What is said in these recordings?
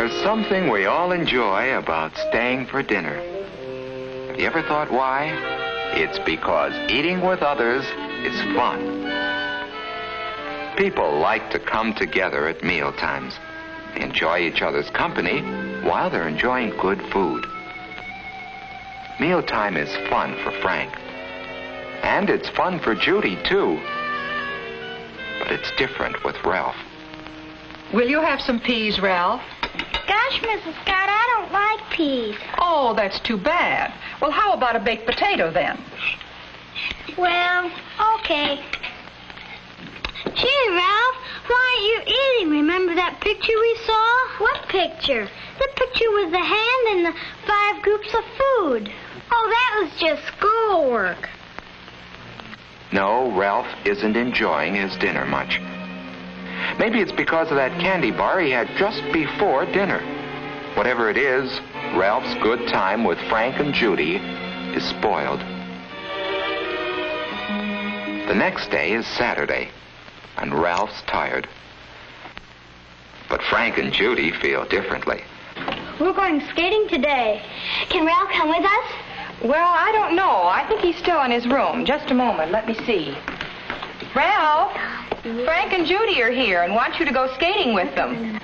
There's something we all enjoy about staying for dinner. Have you ever thought why? It's because eating with others is fun. People like to come together at meal times. They enjoy each other's company while they're enjoying good food. Mealtime is fun for Frank. And it's fun for Judy, too. But it's different with Ralph. Will you have some peas, Ralph? Gosh, Mrs. Scott, I don't like peas. Oh, that's too bad. Well, how about a baked potato, then? Well, okay. Gee, Ralph, why aren't you eating? Remember that picture we saw? What picture? The picture with the hand and the 5 groups of food. Oh, that was just schoolwork. No, Ralph isn't enjoying his dinner much. Maybe it's because of that candy bar he had just before dinner. Whatever it is, Ralph's good time with Frank and Judy is spoiled. The next day is Saturday, and Ralph's tired. But Frank and Judy feel differently. We're going skating today. Can Ralph come with us? Well, I don't know. I think he's still in his room. Just a moment. Let me see. Ralph, Frank and Judy are here and want you to go skating with them.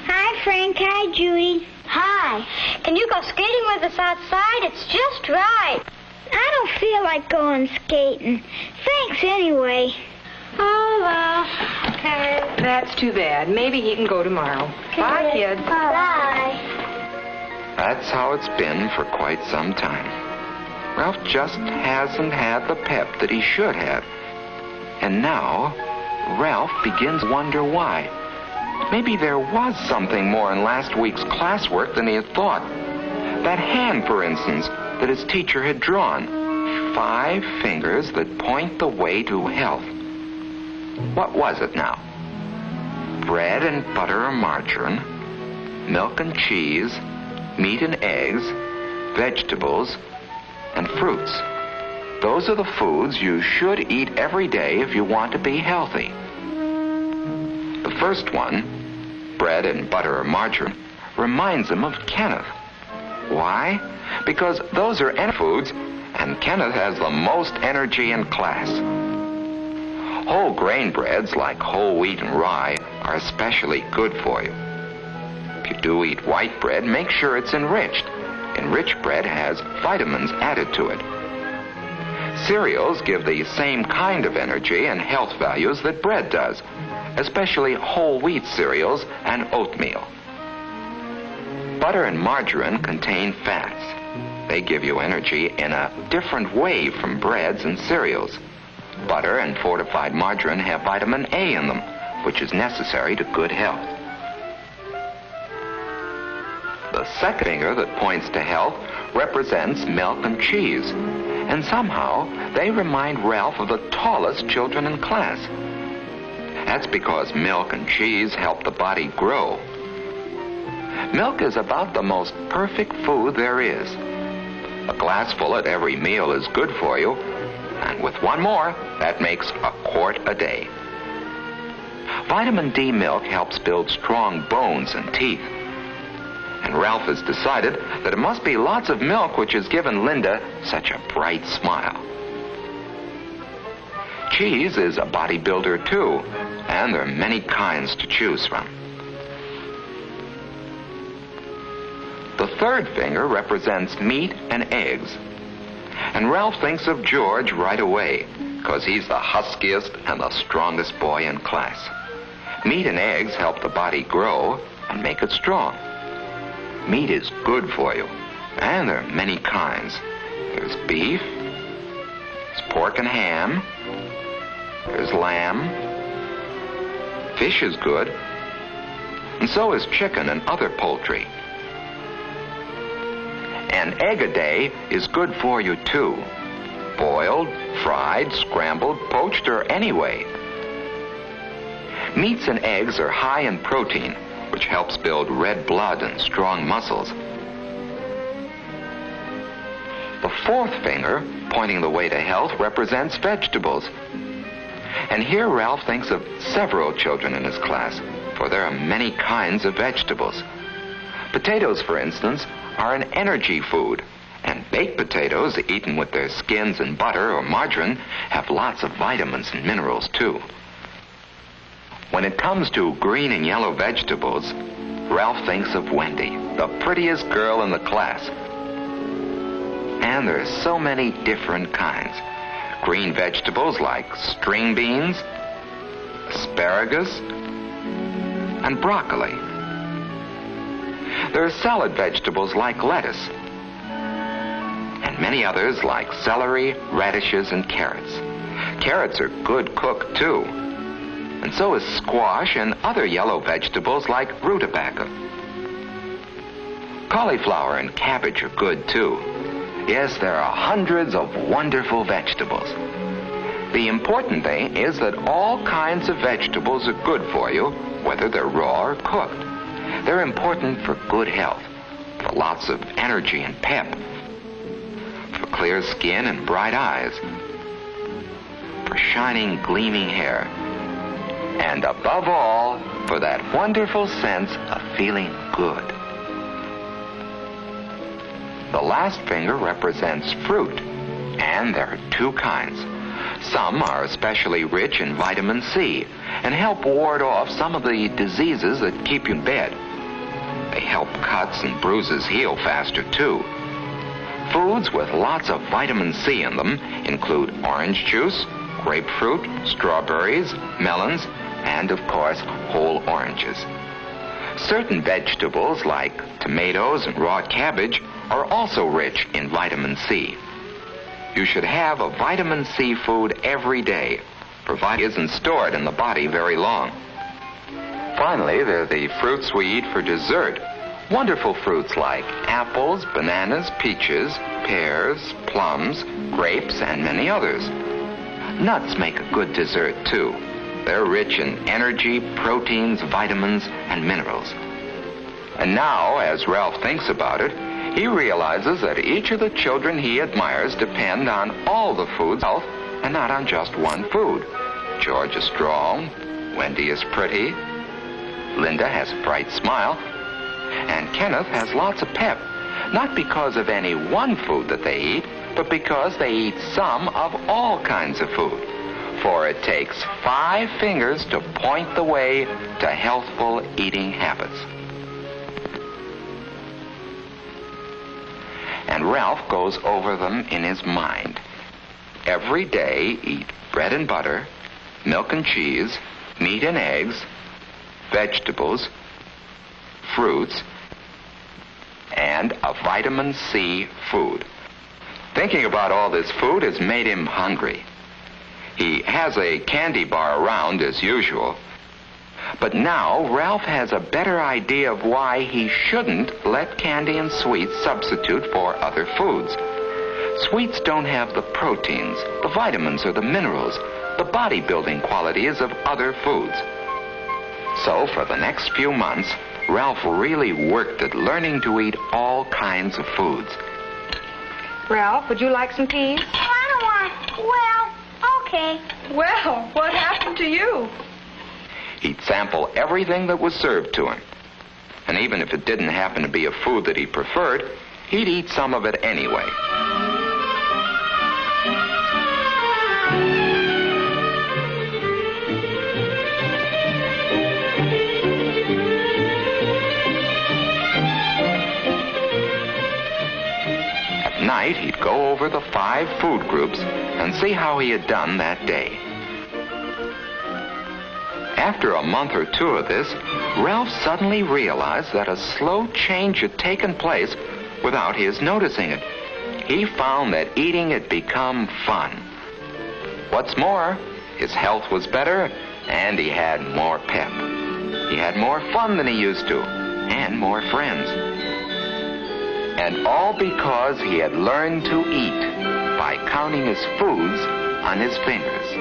Hi, Frank. Hi, Judy. Hi. Can you go skating with us outside? It's just right. I don't feel like going skating. Thanks anyway. Oh, well. Okay. That's too bad. Maybe he can go tomorrow. Okay. Bye, kids. Bye. That's how it's been for quite some time. Ralph just hasn't had the pep that he should have. And now, Ralph begins to wonder why. Maybe there was something more in last week's classwork than he had thought. That hand, for instance, that his teacher had drawn. 5 fingers that point the way to health. What was it now? Bread and butter or margarine, milk and cheese, meat and eggs, vegetables, and fruits. Those are the foods you should eat every day if you want to be healthy. The first one, bread and butter or margarine, reminds him of Kenneth. Why? Because those are foods, and Kenneth has the most energy in class. Whole grain breads like whole wheat and rye are especially good for you. If you do eat white bread, make sure it's enriched. Enriched bread has vitamins added to it. Cereals give the same kind of energy and health values that bread does, especially whole wheat cereals and oatmeal. Butter and margarine contain fats. They give you energy in a different way from breads and cereals. Butter and fortified margarine have vitamin A in them, which is necessary to good health. The second finger that points to health represents milk and cheese. And somehow, they remind Ralph of the tallest children in class. That's because milk and cheese help the body grow. Milk is about the most perfect food there is. A glassful at every meal is good for you, and with one more, that makes a quart a day. Vitamin D milk helps build strong bones and teeth. And Ralph has decided that it must be lots of milk which has given Linda such a bright smile. Cheese is a bodybuilder too, and there are many kinds to choose from. The third finger represents meat and eggs. And Ralph thinks of George right away, because he's the huskiest and the strongest boy in class. Meat and eggs help the body grow and make it strong. Meat is good for you, and there are many kinds. There's beef, there's pork and ham, there's lamb, fish is good, and so is chicken and other poultry. An egg a day is good for you too. Boiled, fried, scrambled, poached, or any way. Meats and eggs are high in protein, which helps build red blood and strong muscles. The fourth finger, pointing the way to health, represents vegetables. And here Ralph thinks of several children in his class. for there are many kinds of vegetables. Potatoes, for instance, are an energy food, and baked potatoes, eaten with their skins and butter or margarine, have lots of vitamins and minerals, too. When it comes to green and yellow vegetables, Ralph thinks of Wendy, the prettiest girl in the class. And there are so many different kinds. Green vegetables like string beans, asparagus, and broccoli. There are salad vegetables like lettuce, and many others like celery, radishes, and carrots. Carrots are good cooked, too. And so is squash and other yellow vegetables like rutabaga. Cauliflower and cabbage are good, too. Yes, there are hundreds of wonderful vegetables. The important thing is that all kinds of vegetables are good for you, whether they're raw or cooked. They're important for good health, for lots of energy and pep, for clear skin and bright eyes, for shining, gleaming hair, and above all, for that wonderful sense of feeling good. The last finger represents fruit, and there are two kinds. Some are especially rich in vitamin C and help ward off some of the diseases that keep you in bed. They help cuts and bruises heal faster, too. Foods with lots of vitamin C in them include orange juice, grapefruit, strawberries, melons, and, of course, whole oranges. Certain vegetables, like tomatoes and raw cabbage, are also rich in vitamin C. You should have a vitamin C food every day, provided it isn't stored in the body very long. Finally, there are the fruits we eat for dessert. Wonderful fruits like apples, bananas, peaches, pears, plums, grapes, and many others. Nuts make a good dessert, too. They're rich in energy, proteins, vitamins, and minerals. And now, as Ralph thinks about it, he realizes that each of the children he admires depend on all the food's health and not on just one food. George is strong, Wendy is pretty, Linda has a bright smile, and Kenneth has lots of pep, not because of any one food that they eat, but because they eat some of all kinds of food. For it takes 5 fingers to point the way to healthful eating habits. And Ralph goes over them in his mind. Every day, eat bread and butter, milk and cheese, meat and eggs, vegetables, fruits, and a vitamin C food. Thinking about all this food has made him hungry. He has a candy bar around as usual. But now Ralph has a better idea of why he shouldn't let candy and sweets substitute for other foods. Sweets don't have the proteins, the vitamins, or the minerals, the bodybuilding qualities of other foods. So for the next few months, Ralph really worked at learning to eat all kinds of foods. Ralph, would you like some peas? I don't want. Well, okay. Well, what happened to you? He'd sample everything that was served to him. And even if it didn't happen to be a food that he preferred, he'd eat some of it anyway. At night, he'd go over the 5 food groups and see how he had done that day. After a month or 2 of this, Ralph suddenly realized that a slow change had taken place without his noticing it. He found that eating had become fun. What's more, his health was better and he had more pep. He had more fun than he used to, and more friends. And all because he had learned to eat by counting his foods on his fingers.